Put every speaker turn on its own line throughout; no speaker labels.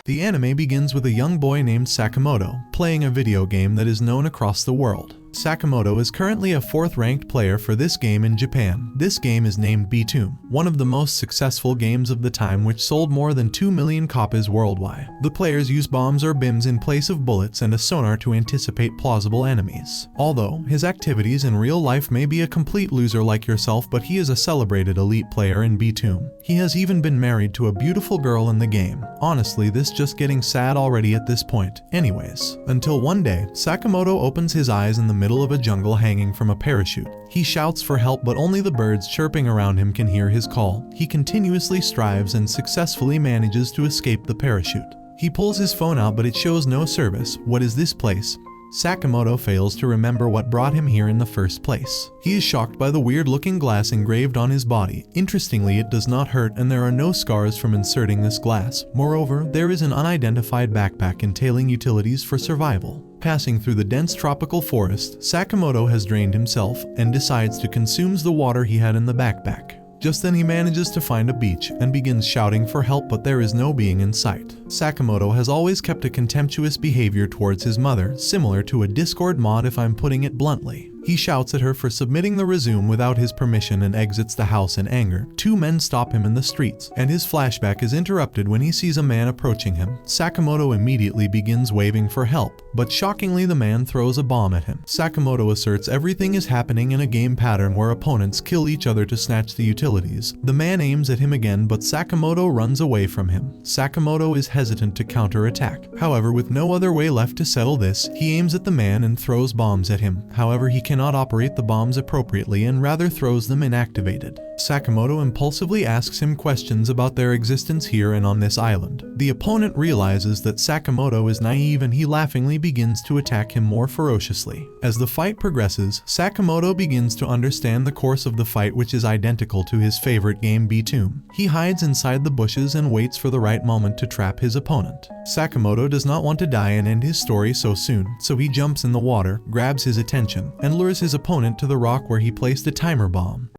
The anime begins with a young boy named Sakamoto, playing a video game that is known across the world. Sakamoto is currently a 4th ranked player for this game in Japan. This game is named Betrayal, one of the most successful games of the time, which sold more than 2 million copies worldwide. The players use bombs or bims in place of bullets and a sonar to anticipate plausible enemies. Although his activities in real life may be a complete loser like yourself, but he is a celebrated elite player in Betrayal. He has even been married to a beautiful girl in the game. Honestly, this just getting sad already at this point. Anyways, until one day, Sakamoto opens his eyes in the middle of a jungle hanging from a parachute. He shouts for help, but only the birds chirping around him can hear his call. He continuously strives and successfully manages to escape the parachute. He pulls his phone out, but it shows no service. What is this place? Sakamoto fails to remember what brought him here in the first place. He is shocked by the weird-looking glass engraved on his body. Interestingly, it does not hurt and there are no scars from inserting this glass. Moreover, there is an unidentified backpack entailing utilities for survival. Passing through the dense tropical forest, Sakamoto has drained himself and decides to consume the water he had in the backpack. Just then he manages to find a beach and begins shouting for help, but there is no being in sight. Sakamoto has always kept a contemptuous behavior towards his mother, similar to a Discord mod if I'm putting it bluntly. He shouts at her for submitting the resume without his permission and exits the house in anger. 2 men stop him in the streets, and his flashback is interrupted when he sees a man approaching him. Sakamoto immediately begins waving for help, but shockingly the man throws a bomb at him. Sakamoto asserts everything is happening in a game pattern where opponents kill each other to snatch the utilities. The man aims at him again, but Sakamoto runs away from him. Sakamoto is hesitant to counterattack. However, with no other way left to settle this, he aims at the man and throws bombs at him. However, he cannot operate the bombs appropriately and rather throws them inactivated. Sakamoto impulsively asks him questions about their existence here and on this island. The opponent realizes that Sakamoto is naive and he laughingly begins to attack him more ferociously. As the fight progresses, Sakamoto begins to understand the course of the fight, which is identical to his favorite game Betrayal. He hides inside the bushes and waits for the right moment to trap his opponent. Sakamoto does not want to die and end his story so soon, so he jumps in the water, grabs his attention, and lures his opponent to the rock where he placed a timer bomb.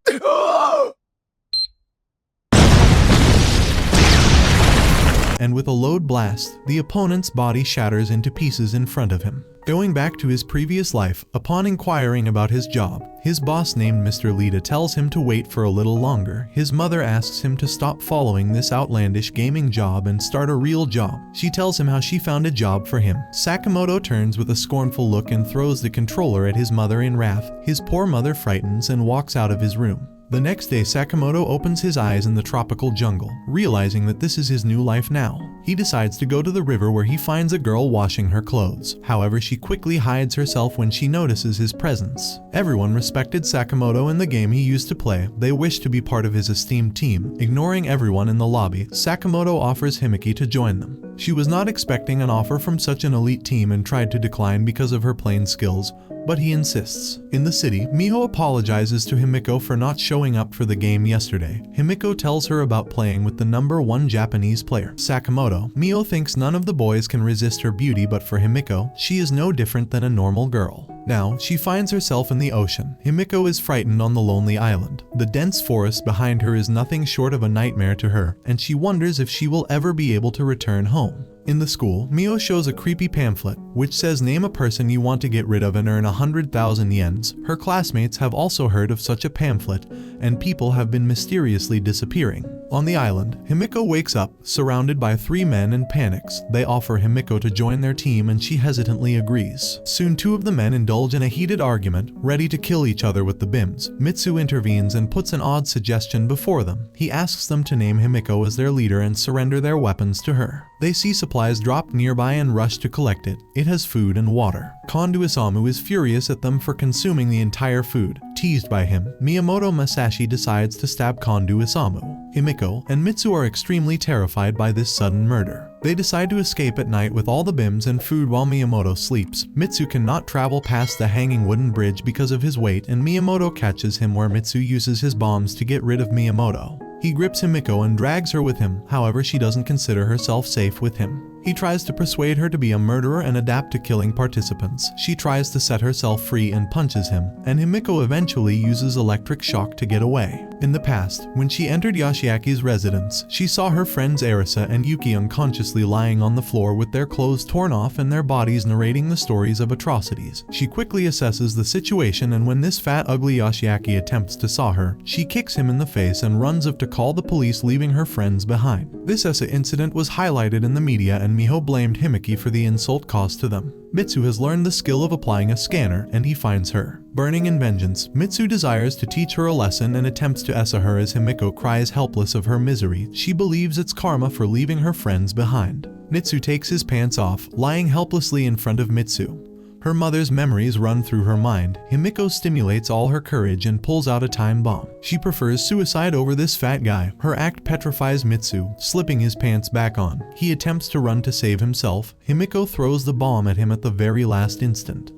And with a loud blast, the opponent's body shatters into pieces in front of him. Going back to his previous life, upon inquiring about his job, his boss named Mr. Lita tells him to wait for a little longer. His mother asks him to stop following this outlandish gaming job and start a real job. She tells him how she found a job for him. Sakamoto turns with a scornful look and throws the controller at his mother in wrath. His poor mother frightens and walks out of his room. The next day, Sakamoto opens his eyes in the tropical jungle, realizing that this is his new life now. He decides to go to the river where he finds a girl washing her clothes. However, she quickly hides herself when she notices his presence. Everyone respected Sakamoto in the game he used to play. They wish to be part of his esteemed team. Ignoring everyone in the lobby, Sakamoto offers Himiko to join them. She was not expecting an offer from such an elite team and tried to decline because of her plain skills, but he insists. In the city, Miho apologizes to Himiko for not showing up for the game yesterday. Himiko tells her about playing with the #1 Japanese player, Sakamoto. Miho thinks none of the boys can resist her beauty, but for Himiko, she is no different than a normal girl. Now, she finds herself in the ocean. Himiko is frightened on the lonely island. The dense forest behind her is nothing short of a nightmare to her, and she wonders if she will ever be able to return home. In the school, Miho shows a creepy pamphlet, which says name a person you want to get rid of and earn 100,000 yens. Her classmates have also heard of such a pamphlet, and people have been mysteriously disappearing. On the island, Himiko wakes up, surrounded by 3 men, and panics. They offer Himiko to join their team and she hesitantly agrees. Soon 2 of the men indulge in a heated argument, ready to kill each other with the bims. Mitsu intervenes and puts an odd suggestion before them. He asks them to name Himiko as their leader and surrender their weapons to her. They see supplies dropped nearby and rush to collect it. It has food and water. Kondo Isamu is furious at them for consuming the entire food. Teased by him, Miyamoto Masashi decides to stab Kondo Isamu. Himiko and Mitsu are extremely terrified by this sudden murder. They decide to escape at night with all the bims and food while Miyamoto sleeps. Mitsu cannot travel past the hanging wooden bridge because of his weight, and Miyamoto catches him where Mitsu uses his bombs to get rid of Miyamoto. He grips Himiko and drags her with him, however she doesn't consider herself safe with him. He tries to persuade her to be a murderer and adapt to killing participants. She tries to set herself free and punches him, and Himiko eventually uses electric shock to get away. In the past, when she entered Yoshiaki's residence, she saw her friends Arisa and Yuki unconsciously lying on the floor with their clothes torn off and their bodies narrating the stories of atrocities. She quickly assesses the situation, and when this fat ugly Yoshiaki attempts to saw her, she kicks him in the face and runs off to call the police, leaving her friends behind. This incident was highlighted in the media, and Miho blamed Himiko for the insult caused to them. Mitsu has learned the skill of applying a scanner, and he finds her. Burning in vengeance, Mitsu desires to teach her a lesson and attempts to essa her as Himiko cries helpless of her misery. She believes it's karma for leaving her friends behind. Mitsu takes his pants off, lying helplessly in front of Mitsu. Her mother's memories run through her mind. Himiko stimulates all her courage and pulls out a time bomb. She prefers suicide over this fat guy. Her act petrifies Mitsu, slipping his pants back on. He attempts to run to save himself. Himiko throws the bomb at him at the very last instant.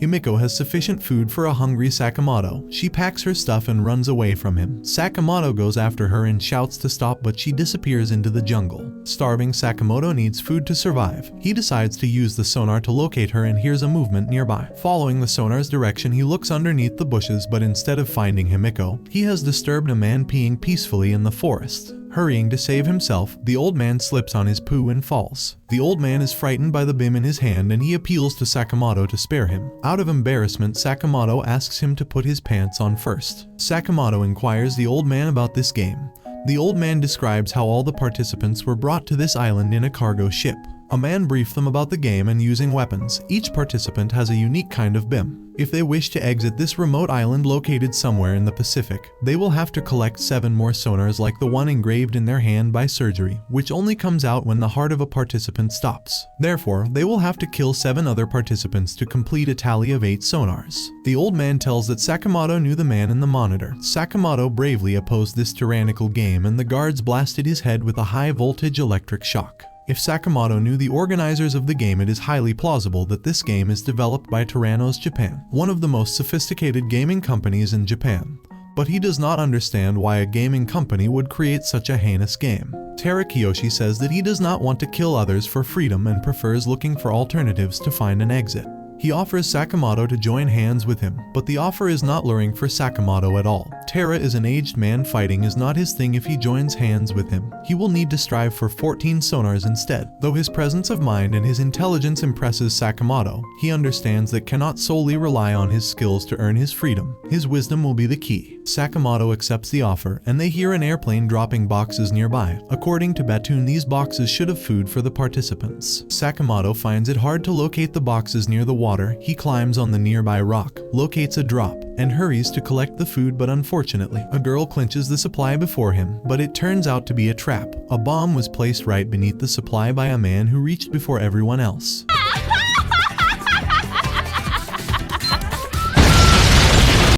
Himiko has sufficient food for a hungry Sakamoto. She packs her stuff and runs away from him. Sakamoto goes after her and shouts to stop, but she disappears into the jungle. Starving Sakamoto needs food to survive. He decides to use the sonar to locate her and hears a movement nearby. Following the sonar's direction, he looks underneath the bushes, but instead of finding Himiko, he has disturbed a man peeing peacefully in the forest. Hurrying to save himself, the old man slips on his poo and falls. The old man is frightened by the bim in his hand, and he appeals to Sakamoto to spare him. Out of embarrassment, Sakamoto asks him to put his pants on first. Sakamoto inquires the old man about this game. The old man describes how all the participants were brought to this island in a cargo ship. A man briefed them about the game and using weapons. Each participant has a unique kind of BIM. If they wish to exit this remote island located somewhere in the Pacific, they will have to collect 7 more sonars like the one engraved in their hand by surgery, which only comes out when the heart of a participant stops. Therefore, they will have to kill 7 other participants to complete a tally of 8 sonars. The old man tells that Sakamoto knew the man in the monitor. Sakamoto bravely opposed this tyrannical game, and the guards blasted his head with a high-voltage electric shock. If Sakamoto knew the organizers of the game, it is highly plausible that this game is developed by Tyrannos Japan, one of the most sophisticated gaming companies in Japan. But he does not understand why a gaming company would create such a heinous game. Taira Kiyoshi says that he does not want to kill others for freedom and prefers looking for alternatives to find an exit. He offers Sakamoto to join hands with him, but the offer is not luring for Sakamoto at all. Taira is an aged man. Fighting is not his thing. If he joins hands with him, he will need to strive for 14 sonars instead. Though his presence of mind and his intelligence impresses Sakamoto, he understands that cannot solely rely on his skills to earn his freedom. His wisdom will be the key. Sakamoto accepts the offer, and they hear an airplane dropping boxes nearby. According to Batun, these boxes should have food for the participants. Sakamoto finds it hard to locate the boxes near the water. He climbs on the nearby rock, locates a drop, and hurries to collect the food, but unfortunately, a girl clinches the supply before him, but it turns out to be a trap. A bomb was placed right beneath the supply by a man who reached before everyone else.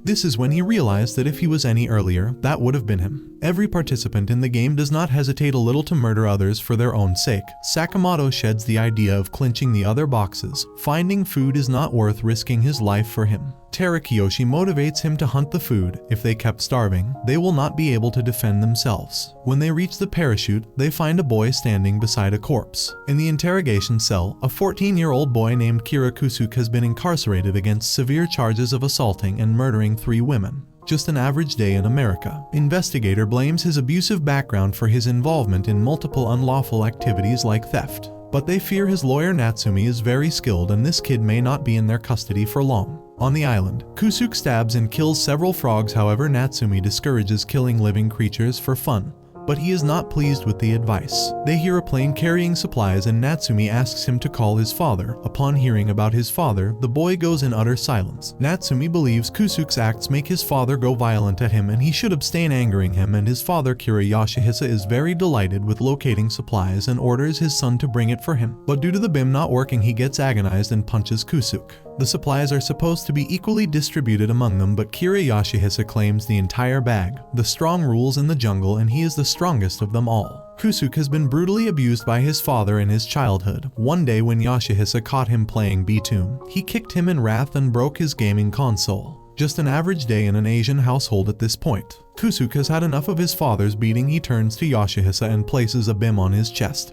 This is when he realized that if he was any earlier, that would have been him. Every participant in the game does not hesitate a little to murder others for their own sake. Sakamoto sheds the idea of clinching the other boxes. Finding food is not worth risking his life for him. Taira Kiyoshi motivates him to hunt the food. If they kept starving, they will not be able to defend themselves. When they reach the parachute, they find a boy standing beside a corpse. In the interrogation cell, a 14-year-old boy named Kira Kusuke has been incarcerated against severe charges of assaulting and murdering 3 women. Just an average day in America. Investigator blames his abusive background for his involvement in multiple unlawful activities like theft. But they fear his lawyer Natsumi is very skilled, and this kid may not be in their custody for long. On the island, Kusuke stabs and kills several frogs. However, Natsumi discourages killing living creatures for fun, but he is not pleased with the advice. They hear a plane carrying supplies, and Natsumi asks him to call his father. Upon hearing about his father, the boy goes in utter silence. Natsumi believes Kusuke's acts make his father go violent at him, and he should abstain angering him, and his father Kira Yoshihisa is very delighted with locating supplies and orders his son to bring it for him. But due to the BIM not working, he gets agonized and punches Kusuke. The supplies are supposed to be equally distributed among them, but Kira Yoshihisa claims the entire bag. The strong rules in the jungle, and he is the strongest of them all. Kusuke has been brutally abused by his father in his childhood. One day when Yoshihisa caught him playing B-Tune, he kicked him in wrath and broke his gaming console. Just an average day in an Asian household at this point. Kusuke has had enough of his father's beating. He turns to Yoshihisa and places a bim on his chest.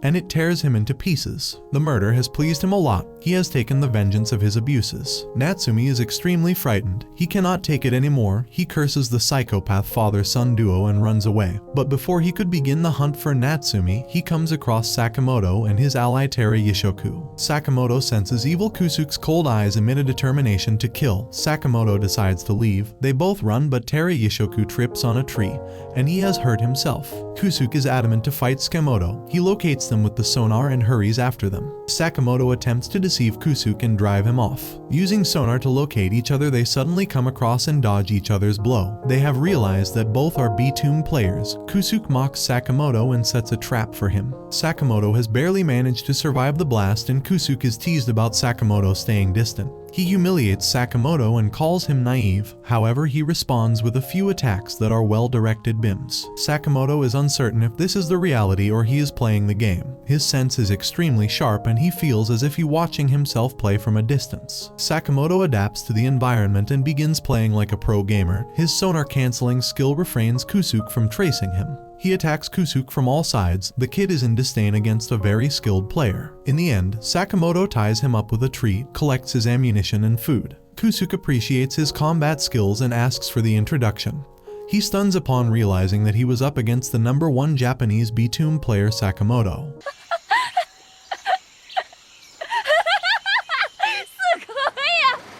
And it tears him into pieces. The murder has pleased him a lot. He has taken the vengeance of his abuses. Natsumi is extremely frightened. He cannot take it anymore. He curses the psychopath father-son duo and runs away. But before he could begin the hunt for Natsumi, he comes across Sakamoto and his ally Taira Yishoku. Sakamoto senses evil Kusuke's cold eyes emit a determination to kill. Sakamoto decides to leave. They both run, but Taira Yishoku trips on a tree, and he has hurt himself. Kusuke is adamant to fight Sakamoto. He locates them with the sonar and hurries after them. Sakamoto attempts to deceive Kusuke and drive him off. Using sonar to locate each other, they suddenly come across and dodge each other's blow. They have realized that both are B-Tomb players. Kusuke mocks Sakamoto and sets a trap for him. Sakamoto has barely managed to survive the blast, and Kusuke is teased about Sakamoto staying distant. He humiliates Sakamoto and calls him naive. However, he responds with a few attacks that are well-directed bims. Sakamoto is uncertain if this is the reality or he is playing the game. His sense is extremely sharp and he feels as if he's watching himself play from a distance. Sakamoto adapts to the environment and begins playing like a pro gamer. His sonar-canceling skill refrains Kusuke from tracing him. He attacks Kusuke from all sides. The kid is in disdain against a very skilled player. In the end, Sakamoto ties him up with a tree, collects his ammunition and food. Kusuke appreciates his combat skills and asks for the introduction. He stuns upon realizing that he was up against the #1 Japanese B-Tomb player Sakamoto.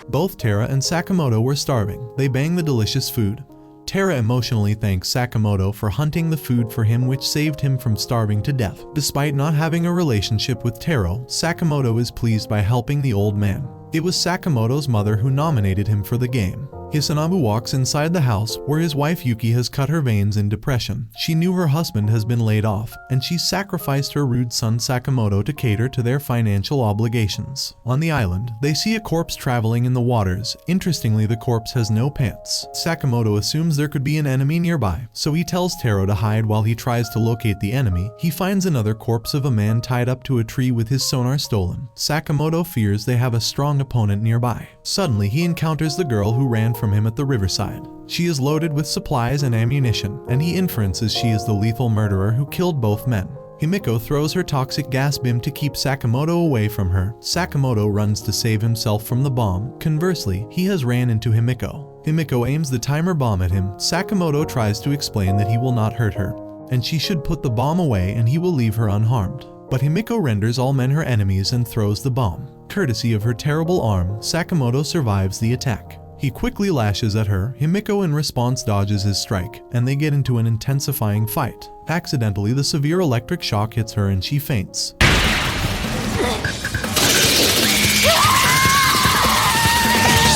Both Taira and Sakamoto were starving. They bang the delicious food. Taira emotionally thanks Sakamoto for hunting the food for him, which saved him from starving to death. Despite not having a relationship with Taro, Sakamoto is pleased by helping the old man. It was Sakamoto's mother who nominated him for the game. Hisanobu walks inside the house, where his wife Yuki has cut her veins in depression. She knew her husband has been laid off, and she sacrificed her rude son Sakamoto to cater to their financial obligations. On the island, they see a corpse traveling in the waters. Interestingly, the corpse has no pants. Sakamoto assumes there could be an enemy nearby, so he tells Taro to hide while he tries to locate the enemy. He finds another corpse of a man tied up to a tree with his sonar stolen. Sakamoto fears they have a strong opponent nearby. Suddenly, he encounters the girl who ran from him at the riverside. She is loaded with supplies and ammunition, and he inferences she is the lethal murderer who killed both men. Himiko throws her toxic gas beam to keep Sakamoto away from her. Sakamoto runs to save himself from the bomb. Conversely, he has ran into Himiko. Himiko aims the timer bomb at him. Sakamoto tries to explain that he will not hurt her, and she should put the bomb away and he will leave her unharmed. But Himiko renders all men her enemies and throws the bomb. Courtesy of her terrible arm, Sakamoto survives the attack. He quickly lashes at her. Himiko in response dodges his strike, and they get into an intensifying fight. Accidentally, the severe electric shock hits her and she faints.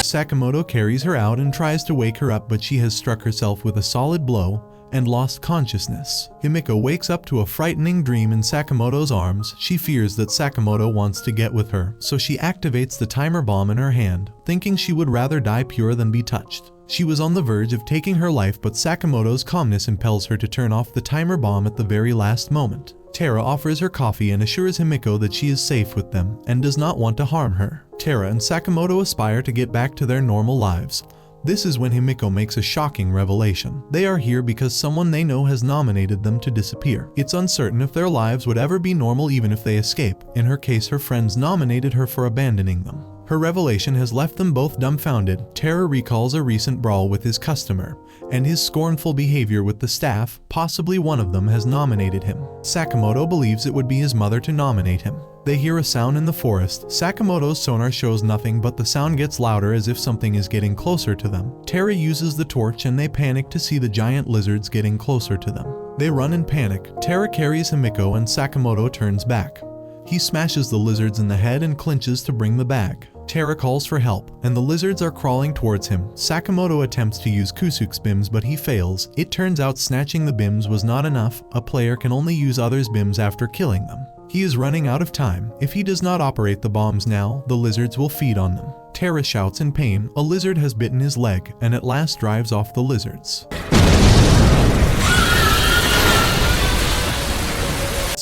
Sakamoto carries her out and tries to wake her up, but she has struck herself with a solid blow and lost consciousness. Himiko wakes up to a frightening dream in Sakamoto's arms. She fears that Sakamoto wants to get with her, so she activates the timer bomb in her hand, thinking she would rather die pure than be touched. She was on the verge of taking her life, but Sakamoto's calmness impels her to turn off the timer bomb at the very last moment. Taira offers her coffee and assures Himiko that she is safe with them and does not want to harm her. Taira and Sakamoto aspire to get back to their normal lives. This is when Himiko makes a shocking revelation. They are here because someone they know has nominated them to disappear. It's uncertain if their lives would ever be normal even if they escape. In her case, her friends nominated her for abandoning them. Her revelation has left them both dumbfounded. Taira recalls a recent brawl with his customer and his scornful behavior with the staff. Possibly one of them has nominated him. Sakamoto believes it would be his mother to nominate him. They hear a sound in the forest. Sakamoto's sonar shows nothing, but the sound gets louder as if something is getting closer to them. Taira uses the torch and they panic to see the giant lizards getting closer to them. They run in panic. Taira carries Himiko and Sakamoto turns back. He smashes the lizards in the head and clinches to bring the bag. Taira calls for help, and the lizards are crawling towards him. Sakamoto attempts to use Kusuke's bims, but he fails. It turns out snatching the bims was not enough. A player can only use others' bims after killing them. He is running out of time. If he does not operate the bombs now, the lizards will feed on them. Taira shouts in pain. A lizard has bitten his leg, and at last drives off the lizards.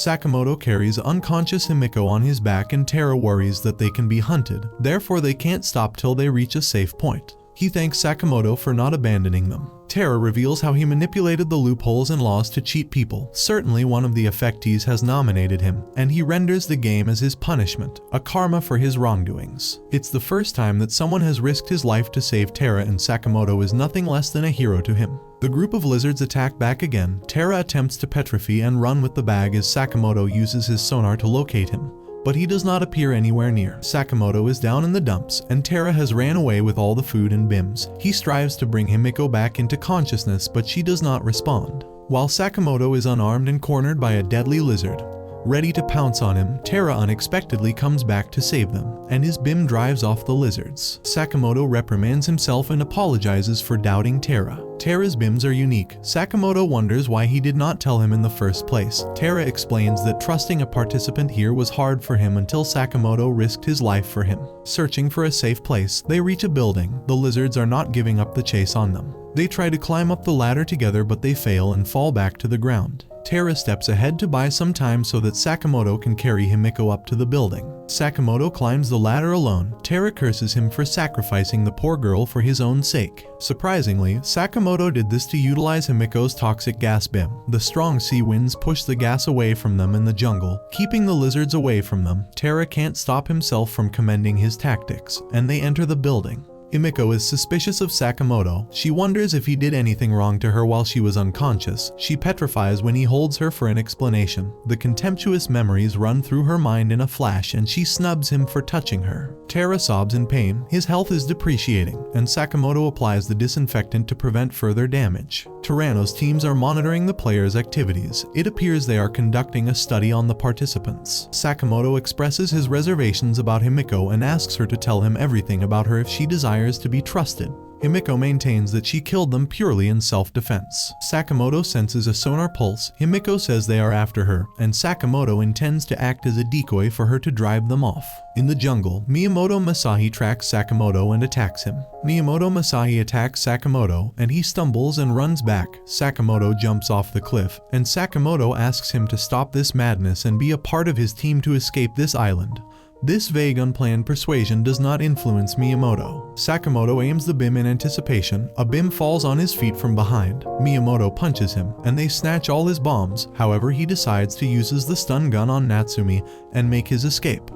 Sakamoto carries unconscious Himiko on his back and Taira worries that they can be hunted, therefore they can't stop till they reach a safe point. He thanks Sakamoto for not abandoning them. Taira reveals how he manipulated the loopholes and laws to cheat people. Certainly one of the affectees has nominated him, and he renders the game as his punishment, a karma for his wrongdoings. It's the first time that someone has risked his life to save Taira, and Sakamoto is nothing less than a hero to him. The group of lizards attack back again. Taira attempts to petrify and run with the bag as Sakamoto uses his sonar to locate him, but he does not appear anywhere near. Sakamoto is down in the dumps, and Taira has ran away with all the food and bims. He strives to bring Himiko back into consciousness, but she does not respond. While Sakamoto is unarmed and cornered by a deadly lizard, ready to pounce on him, Taira unexpectedly comes back to save them, and his bim drives off the lizards. Sakamoto reprimands himself and apologizes for doubting Taira. Taira's bims are unique. Sakamoto wonders why he did not tell him in the first place. Taira explains that trusting a participant here was hard for him until Sakamoto risked his life for him. Searching for a safe place, they reach a building. The lizards are not giving up the chase on them. They try to climb up the ladder together, but they fail and fall back to the ground. Taira steps ahead to buy some time so that Sakamoto can carry Himiko up to the building. Sakamoto climbs the ladder alone. Taira curses him for sacrificing the poor girl for his own sake. Surprisingly, Sakamoto did this to utilize Himiko's toxic gas bim. The strong sea winds push the gas away from them in the jungle, keeping the lizards away from them. Taira can't stop himself from commending his tactics, and they enter the building. Himiko is suspicious of Sakamoto. She wonders if he did anything wrong to her while she was unconscious. She petrifies when he holds her for an explanation. The contemptuous memories run through her mind in a flash, and she snubs him for touching her. Taira sobs in pain. His health is depreciating, and Sakamoto applies the disinfectant to prevent further damage. Tyranno's teams are monitoring the players' activities. It appears they are conducting a study on the participants. Sakamoto expresses his reservations about Himiko and asks her to tell him everything about her if she desires to be trusted. Himiko maintains that she killed them purely in self-defense. Sakamoto senses a sonar pulse. Himiko says they are after her, and Sakamoto intends to act as a decoy for her to drive them off. In the jungle, Miyamoto Masahi tracks Sakamoto and attacks him. Miyamoto Masahi attacks Sakamoto, and he stumbles and runs back. Sakamoto jumps off the cliff, and Sakamoto asks him to stop this madness and be a part of his team to escape this island. This vague, unplanned persuasion does not influence Miyamoto. Sakamoto aims the bim in anticipation. A bim falls on his feet from behind. Miyamoto punches him, and they snatch all his bombs. However, he decides to use the stun gun on Natsumi and make his escape.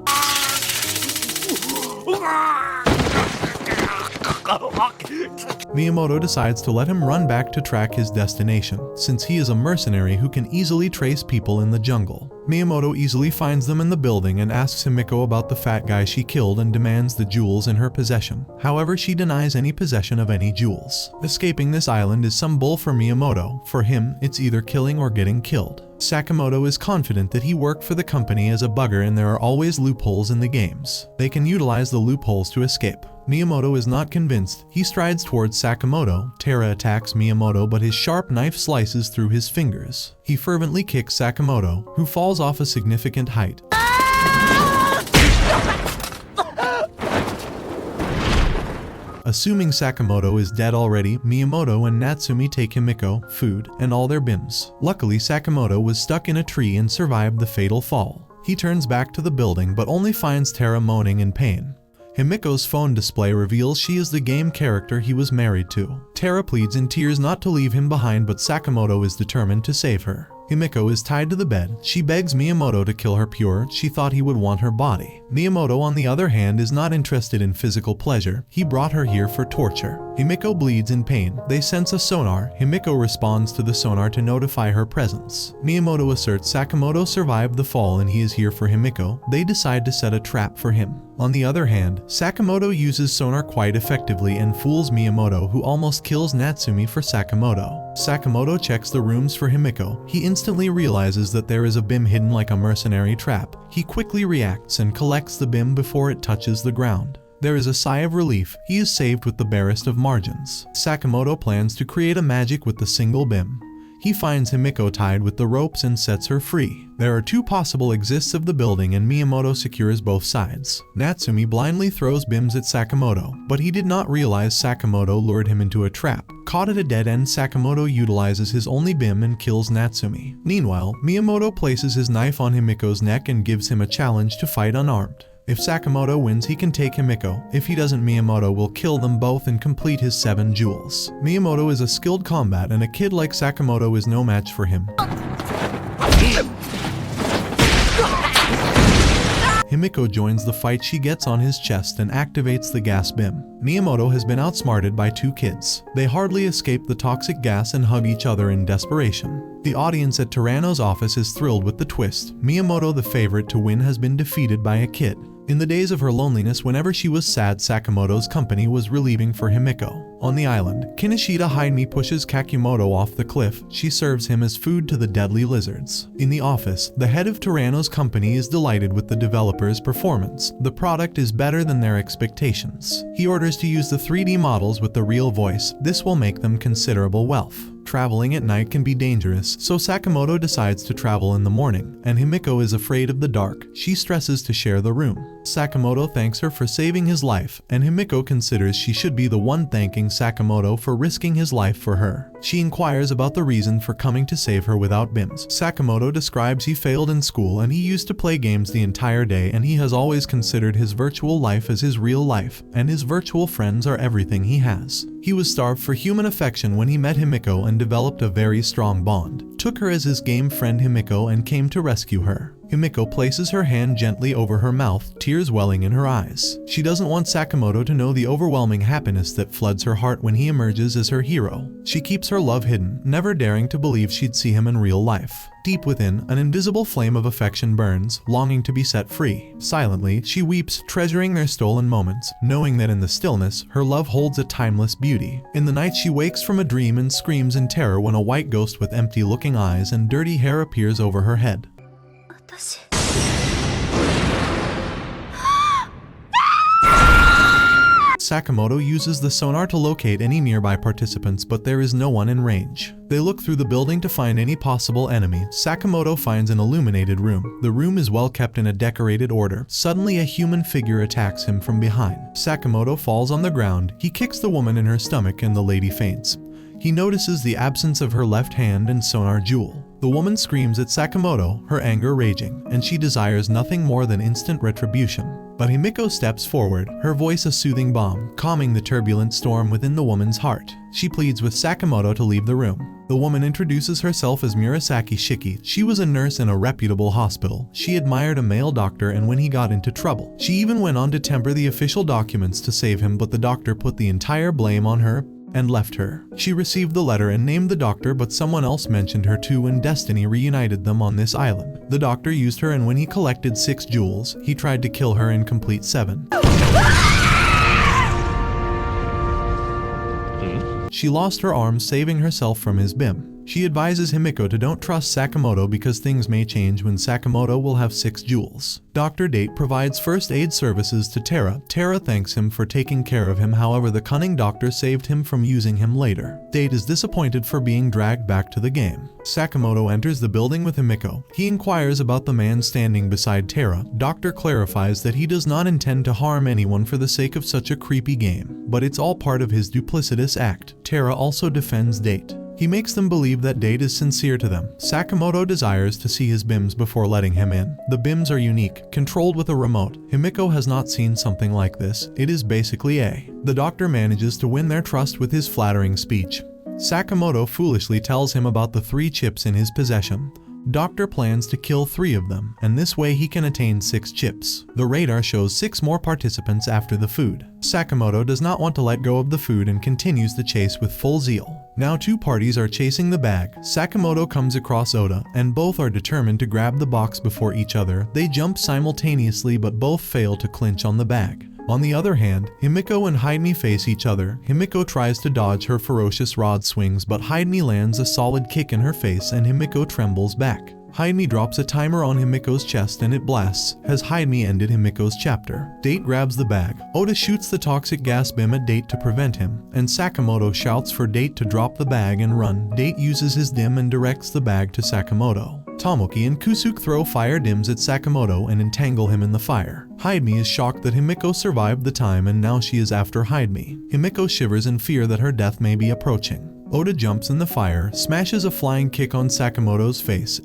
Miyamoto decides to let him run back to track his destination, since he is a mercenary who can easily trace people in the jungle. Miyamoto easily finds them in the building and asks Himiko about the fat guy she killed and demands the jewels in her possession. However, she denies any possession of any jewels. Escaping this island is some bull for Miyamoto. For him, it's either killing or getting killed. Sakamoto is confident that he worked for the company as a bugger and there are always loopholes in the games. They can utilize the loopholes to escape. Miyamoto is not convinced. He strides towards Sakamoto. Taira attacks Miyamoto, but his sharp knife slices through his fingers. He fervently kicks Sakamoto, who falls off a significant height. Assuming Sakamoto is dead already, Miyamoto and Natsumi take Himiko, food, and all their bims. Luckily, Sakamoto was stuck in a tree and survived the fatal fall. He turns back to the building but only finds Taira moaning in pain. Himiko's phone display reveals she is the game character he was married to. Taira pleads in tears not to leave him behind, but Sakamoto is determined to save her. Himiko is tied to the bed. She begs Miyamoto to kill her pure. She thought he would want her body. Miyamoto, on the other hand, is not interested in physical pleasure. He brought her here for torture. Himiko bleeds in pain. They sense a sonar. Himiko responds to the sonar to notify her presence. Miyamoto asserts Sakamoto survived the fall and he is here for Himiko. They decide to set a trap for him. On the other hand, Sakamoto uses sonar quite effectively and fools Miyamoto, who almost kills Natsumi for Sakamoto. Sakamoto checks the rooms for Himiko. He instantly realizes that there is a bim hidden like a mercenary trap. He quickly reacts and collects the bim before it touches the ground. There is a sigh of relief. He is saved with the barest of margins. Sakamoto plans to create a magic with the single bim. He finds Himiko tied with the ropes and sets her free. There are two possible exits of the building and Miyamoto secures both sides. Natsumi blindly throws bims at Sakamoto, but he did not realize Sakamoto lured him into a trap. Caught at a dead end, Sakamoto utilizes his only bim and kills Natsumi. Meanwhile, Miyamoto places his knife on Himiko's neck and gives him a challenge to fight unarmed. If Sakamoto wins, he can take Himiko. If he doesn't, Miyamoto will kill them both and complete his 7 jewels. Miyamoto is a skilled combat and a kid like Sakamoto is no match for him. Himiko joins the fight. She gets on his chest and activates the gas bim. Miyamoto has been outsmarted by 2 kids. They hardly escape the toxic gas and hug each other in desperation. The audience at Tyranno's office is thrilled with the twist. Miyamoto, the favorite to win, has been defeated by a kid. In the days of her loneliness, whenever she was sad, Sakamoto's company was relieving for Himiko. On the island, Kinoshita Hime pushes Kakimoto off the cliff. She serves him as food to the deadly lizards. In the office, the head of Tyranno's company is delighted with the developer's performance. The product is better than their expectations. He orders to use the 3D models with the real voice. This will make them considerable wealth. Traveling at night can be dangerous, so Sakamoto decides to travel in the morning, and Himiko is afraid of the dark. She stresses to share the room. Sakamoto thanks her for saving his life, and Himiko considers she should be the one thanking Sakamoto for risking his life for her. She inquires about the reason for coming to save her without bims. Sakamoto describes he failed in school and he used to play games the entire day, and he has always considered his virtual life as his real life, and his virtual friends are everything he has. He was starved for human affection when he met Himiko and developed a very strong bond. Took her as his game friend Himiko and came to rescue her. Himiko places her hand gently over her mouth, tears welling in her eyes. She doesn't want Sakamoto to know the overwhelming happiness that floods her heart when he emerges as her hero. She keeps her love hidden, never daring to believe she'd see him in real life. Deep within, an invisible flame of affection burns, longing to be set free. Silently, she weeps, treasuring their stolen moments, knowing that in the stillness, her love holds a timeless beauty. In the night, she wakes from a dream and screams in terror when a white ghost with empty-looking eyes and dirty hair appears over her head. Sakamoto uses the sonar to locate any nearby participants, but there is no one in range. They look through the building to find any possible enemy. Sakamoto finds an illuminated room. The room is well kept in a decorated order. Suddenly, a human figure attacks him from behind. Sakamoto falls on the ground. He kicks the woman in her stomach and the lady faints. He notices the absence of her left hand and sonar jewel. The woman screams at Sakamoto, her anger raging, and she desires nothing more than instant retribution. But Himiko steps forward, her voice a soothing balm, calming the turbulent storm within the woman's heart. She pleads with Sakamoto to leave the room. The woman introduces herself as Murasaki Shiki. She was a nurse in a reputable hospital. She admired a male doctor, and when he got into trouble, she even went on to temper the official documents to save him, but the doctor put the entire blame on her and left her. She received the letter and named the doctor, but someone else mentioned her too, and destiny reunited them on this island. The doctor used her, and when he collected 6 jewels, he tried to kill her and complete 7. She lost her arm, saving herself from his bim. She advises Himiko to don't trust Sakamoto because things may change when Sakamoto will have 6 jewels. Dr. Date provides first aid services to Taira. Taira thanks him for taking care of him, however the cunning doctor saved him from using him later. Date is disappointed for being dragged back to the game. Sakamoto enters the building with Himiko. He inquires about the man standing beside Taira. Doctor clarifies that he does not intend to harm anyone for the sake of such a creepy game, but it's all part of his duplicitous act. Taira also defends Date. He makes them believe that Date is sincere to them. Sakamoto desires to see his bims before letting him in. The bims are unique, controlled with a remote. Himiko has not seen something like this. It is basically a. The doctor manages to win their trust with his flattering speech. Sakamoto foolishly tells him about the 3 chips in his possession. Doctor plans to kill 3 of them, and this way he can attain 6 chips. The radar shows 6 more participants after the food. Sakamoto does not want to let go of the food and continues the chase with full zeal. Now 2 parties are chasing the bag. Sakamoto comes across Oda, and both are determined to grab the box before each other. They jump simultaneously, but both fail to clinch on the bag. On the other hand, Himiko and Hime face each other. Himiko tries to dodge her ferocious rod swings, but Hime lands a solid kick in her face and Himiko trembles back. Himiko drops a timer on Himiko's chest and it blasts. Has Himiko ended Himiko's chapter? Date grabs the bag. Oda shoots the toxic gas beam at Date to prevent him, and Sakamoto shouts for Date to drop the bag and run. Date uses his dim and directs the bag to Sakamoto. Tomoki and Kusuke throw fire dims at Sakamoto and entangle him in the fire. Himiko is shocked that Himiko survived the time and now she is after Himiko. Himiko shivers in fear that her death may be approaching. Oda jumps in the fire, smashes a flying kick on Sakamoto's face,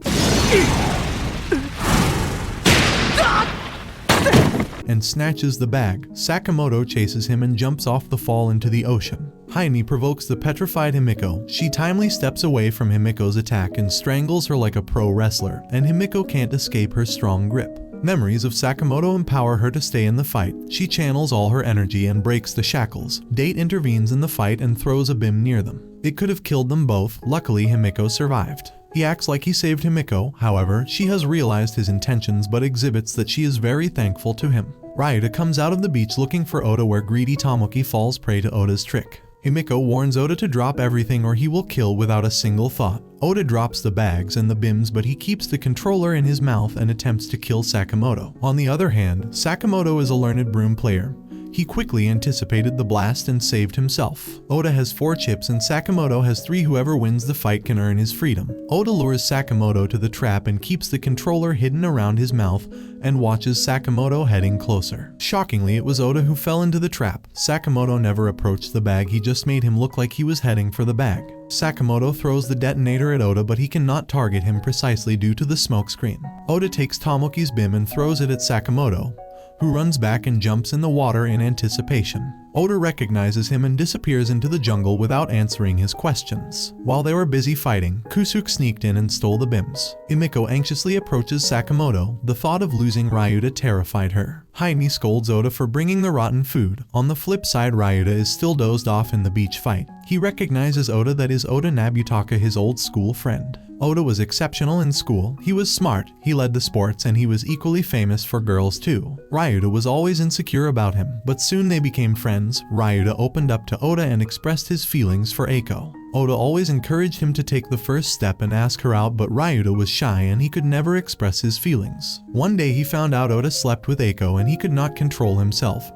and snatches the bag. Sakamoto chases him and jumps off the fall into the ocean. Himiko provokes the petrified Himiko. She timely steps away from Himiko's attack and strangles her like a pro wrestler, and Himiko can't escape her strong grip. Memories of Sakamoto empower her to stay in the fight. She channels all her energy and breaks the shackles. Date intervenes in the fight and throws a beam near them. It could have killed them both. Luckily, Himiko survived. He acts like he saved Himiko. However, she has realized his intentions but exhibits that she is very thankful to him. Ryouta comes out of the beach looking for Oda, where greedy Tomoki falls prey to Oda's trick. Himiko warns Oda to drop everything or he will kill without a single thought. Oda drops the bags and the bims, but he keeps the controller in his mouth and attempts to kill Sakamoto. On the other hand, Sakamoto is a learned broom player. He quickly anticipated the blast and saved himself. Oda has 4 chips and Sakamoto has 3. Whoever wins the fight can earn his freedom. Oda lures Sakamoto to the trap and keeps the controller hidden around his mouth and watches Sakamoto heading closer. Shockingly, it was Oda who fell into the trap. Sakamoto never approached the bag, he just made him look like he was heading for the bag. Sakamoto throws the detonator at Oda, but he cannot target him precisely due to the smoke screen. Oda takes Tomoki's bim and throws it at Sakamoto, who runs back and jumps in the water in anticipation. Oda recognizes him and disappears into the jungle without answering his questions. While they were busy fighting, Kusuke sneaked in and stole the bims. Himiko anxiously approaches Sakamoto. The thought of losing Ryouta terrified her. Himiko scolds Oda for bringing the rotten food. On the flip side, Ryouta is still dozed off in the beach fight. He recognizes Oda, that is Oda Nabutaka, his old school friend. Oda was exceptional in school. He was smart, he led the sports, and he was equally famous for girls too. Ryouta was always insecure about him, but soon they became friends. Ryouta opened up to Oda and expressed his feelings for Eiko. Oda always encouraged him to take the first step and ask her out, but Ryouta was shy and he could never express his feelings. One day he found out Oda slept with Eiko and he could not control himself.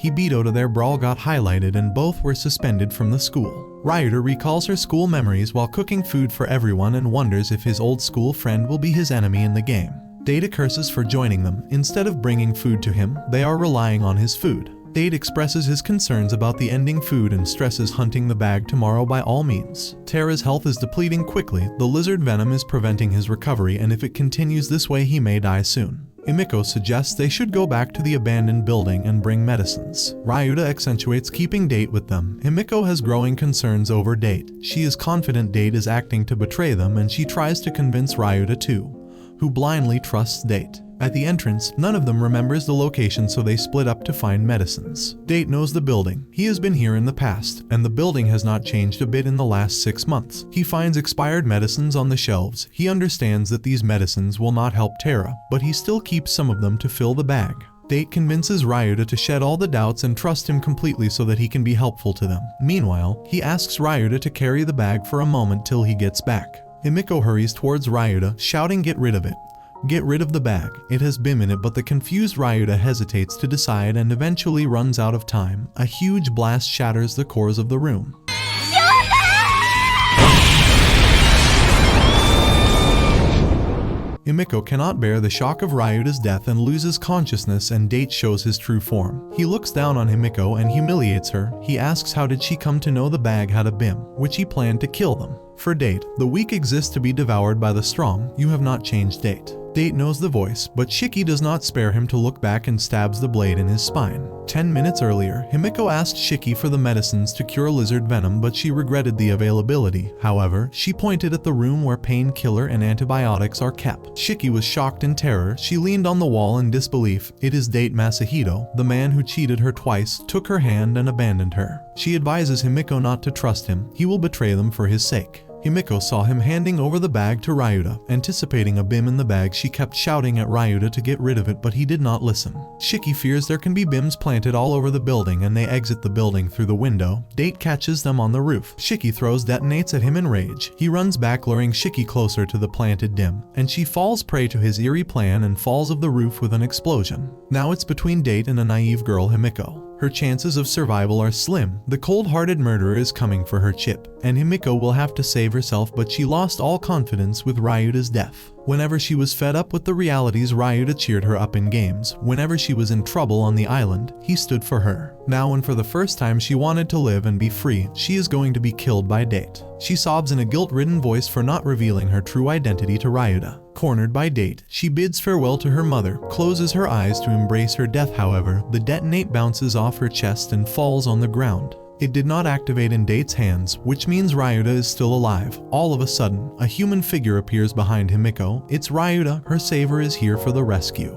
He beat Oda. Their brawl got highlighted and both were suspended from the school. Ryouta recalls her school memories while cooking food for everyone and wonders if his old school friend will be his enemy in the game. Date curses for joining them. Instead of bringing food to him, they are relying on his food. Date expresses his concerns about the ending food and stresses hunting the bag tomorrow by all means. Taira's health is depleting quickly. The lizard venom is preventing his recovery, and if it continues this way he may die soon. Himiko suggests they should go back to the abandoned building and bring medicines. Ryouta accentuates keeping Date with them. Himiko has growing concerns over Date. She is confident Date is acting to betray them, and she tries to convince Ryouta too, who blindly trusts Date. At the entrance, none of them remembers the location, so they split up to find medicines. Date knows the building. He has been here in the past, and the building has not changed a bit in the last 6 months. He finds expired medicines on the shelves. He understands that these medicines will not help Taira, but he still keeps some of them to fill the bag. Date convinces Ryouta to shed all the doubts and trust him completely so that he can be helpful to them. Meanwhile, he asks Ryouta to carry the bag for a moment till he gets back. Himiko hurries towards Ryouta, shouting, "Get rid of it. Get rid of the bag. It has bim in it," but the confused Ryouta hesitates to decide and eventually runs out of time. A huge blast shatters the cores of the room. Himiko cannot bear the shock of Ryuta's death and loses consciousness, and Date shows his true form. He looks down on Himiko and humiliates her. He asks how did she come to know the bag had a bim, which he planned to kill them. For Date, the weak exist to be devoured by the strong. You have not changed Date. Date knows the voice, but Shiki does not spare him to look back and stabs the blade in his spine. 10 minutes earlier, Himiko asked Shiki for the medicines to cure lizard venom, but she regretted the availability. However, she pointed at the room where painkiller and antibiotics are kept. Shiki was shocked in terror. She leaned on the wall in disbelief. It is Date Masahito, the man who cheated her twice, took her hand and abandoned her. She advises Himiko not to trust him. He will betray them for his sake. Himiko saw him handing over the bag to Ryouta. Anticipating a BIM in the bag, she kept shouting at Ryouta to get rid of it, but he did not listen. Shiki fears there can be BIMs planted all over the building, and they exit the building through the window. Date catches them on the roof. Shiki throws detonates at him in rage. He runs back, luring Shiki closer to the planted dim, and she falls prey to his eerie plan and falls off the roof with an explosion. Now it's between Date and a naive girl, Himiko. Her chances of survival are slim. The cold-hearted murderer is coming for her chip, and Himiko will have to save herself, but she lost all confidence with Ryouta's death. Whenever she was fed up with the realities, Ryouta cheered her up in games. Whenever she was in trouble on the island, he stood for her. Now, and for the first time she wanted to live and be free, she is going to be killed by Date. She sobs in a guilt-ridden voice for not revealing her true identity to Ryouta. Cornered by Date, she bids farewell to her mother, closes her eyes to embrace her death. However, the detonate bounces off her chest and falls on the ground. It did not activate in Date's hands, which means Ryouta is still alive. All of a sudden, a human figure appears behind Himiko. It's Ryouta. Her savior is here for the rescue.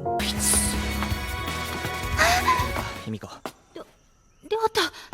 Himiko.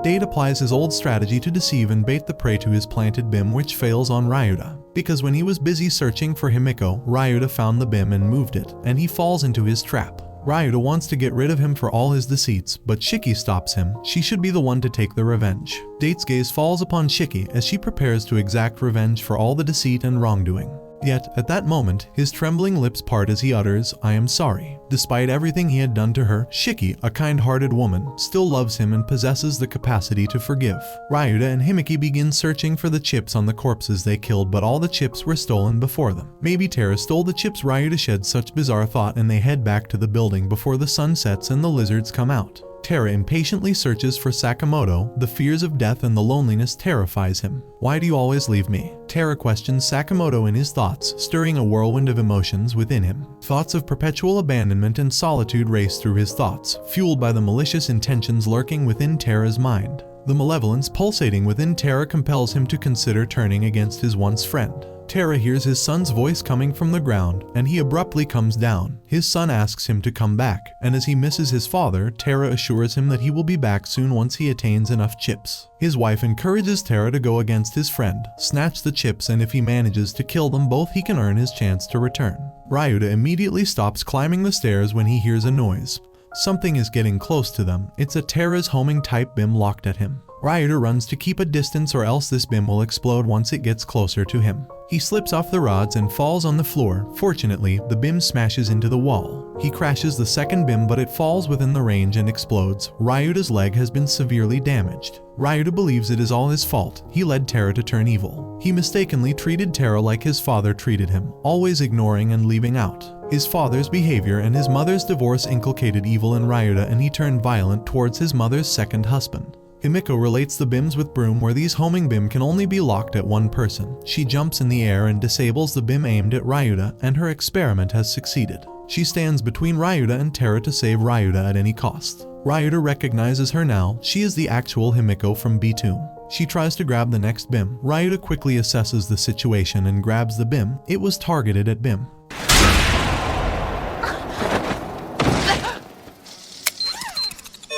Date applies his old strategy to deceive and bait the prey to his planted BIM, which fails on Ryouta. Because when he was busy searching for Himiko, Ryouta found the BIM and moved it, and he falls into his trap. Ryouta wants to get rid of him for all his deceits, but Shiki stops him. She should be the one to take the revenge. Date's gaze falls upon Shiki as she prepares to exact revenge for all the deceit and wrongdoing. Yet, at that moment, his trembling lips part as he utters, "I am sorry." Despite everything he had done to her, Shiki, a kind-hearted woman, still loves him and possesses the capacity to forgive. Ryouta and Himiko begin searching for the chips on the corpses they killed, but all the chips were stolen before them. Maybe Taira stole the chips. Ryouta sheds such bizarre thought, and they head back to the building before the sun sets and the lizards come out. Taira impatiently searches for Sakamoto. The fears of death and the loneliness terrifies him. "Why do you always leave me?" Taira questions Sakamoto in his thoughts, stirring a whirlwind of emotions within him. Thoughts of perpetual abandonment and solitude race through his thoughts, fueled by the malicious intentions lurking within Taira's mind. The malevolence pulsating within Taira compels him to consider turning against his once friend. Taira hears his son's voice coming from the ground, and he abruptly comes down. His son asks him to come back, and as he misses his father, Taira assures him that he will be back soon once he attains enough chips. His wife encourages Taira to go against his friend, snatch the chips, and if he manages to kill them both, he can earn his chance to return. Ryouta immediately stops climbing the stairs when he hears a noise. Something is getting close to them. It's a Taira's homing type BIM locked at him. Ryouta runs to keep a distance, or else this BIM will explode once it gets closer to him. He slips off the rods and falls on the floor. Fortunately, the BIM smashes into the wall. He crashes the second BIM, but it falls within the range and explodes. Ryouta's leg has been severely damaged. Ryouta believes it is all his fault. He led Taira to turn evil. He mistakenly treated Taira like his father treated him, always ignoring and leaving out. His father's behavior and his mother's divorce inculcated evil in Ryouta, and he turned violent towards his mother's second husband. Himiko relates the BIMs with broom, where these homing BIM can only be locked at one person. She jumps in the air and disables the BIM aimed at Ryouta, and her experiment has succeeded. She stands between Ryouta and Taira to save Ryouta at any cost. Ryouta recognizes her now. She is the actual Himiko from Betrayal. She tries to grab the next BIM. Ryouta quickly assesses the situation and grabs the BIM. It was targeted at BIM.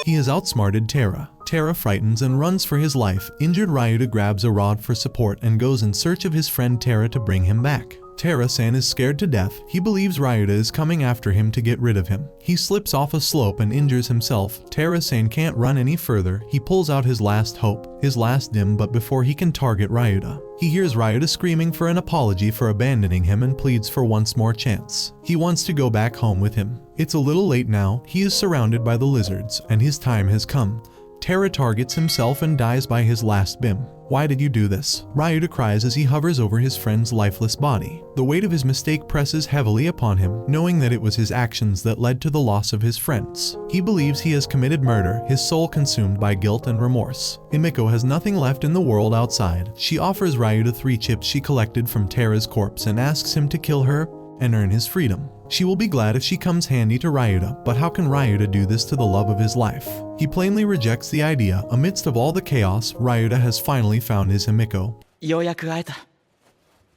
He has outsmarted Taira. Taira frightens and runs for his life. Injured Ryouta grabs a rod for support and goes in search of his friend Taira to bring him back. Taira-san is scared to death. He believes Ryouta is coming after him to get rid of him. He slips off a slope and injures himself. Taira-san can't run any further. He pulls out his last hope, his last dim, but before he can target Ryouta, he hears Ryouta screaming for an apology for abandoning him and pleads for once more chance. He wants to go back home with him. It's a little late now. He is surrounded by the lizards, and his time has come. Taira targets himself and dies by his last BIM. "Why did you do this?" Ryouta cries as he hovers over his friend's lifeless body. The weight of his mistake presses heavily upon him, knowing that it was his actions that led to the loss of his friends. He believes he has committed murder, his soul consumed by guilt and remorse. Himiko has nothing left in the world outside. She offers Ryouta 3 chips she collected from Taira's corpse and asks him to kill her and earn his freedom. She will be glad if she comes handy to Ryouta, but how can Ryouta do this to the love of his life? He plainly rejects the idea. Amidst of all the chaos, Ryouta has finally found his Himiko.
ようやく会えた。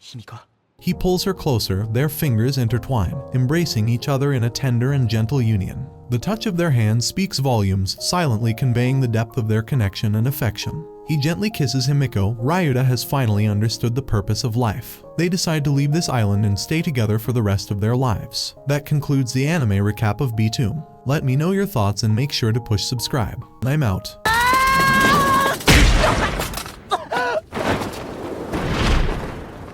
Himiko.
He pulls her closer, their fingers intertwine, embracing each other in a tender and gentle union. The touch of their hands speaks volumes, silently conveying the depth of their connection and affection. He gently kisses Himiko. Ryouta has finally understood the purpose of life. They decide to leave this island and stay together for the rest of their lives. That concludes the anime recap of Betrayal. Let me know your thoughts and make sure to push subscribe. I'm out.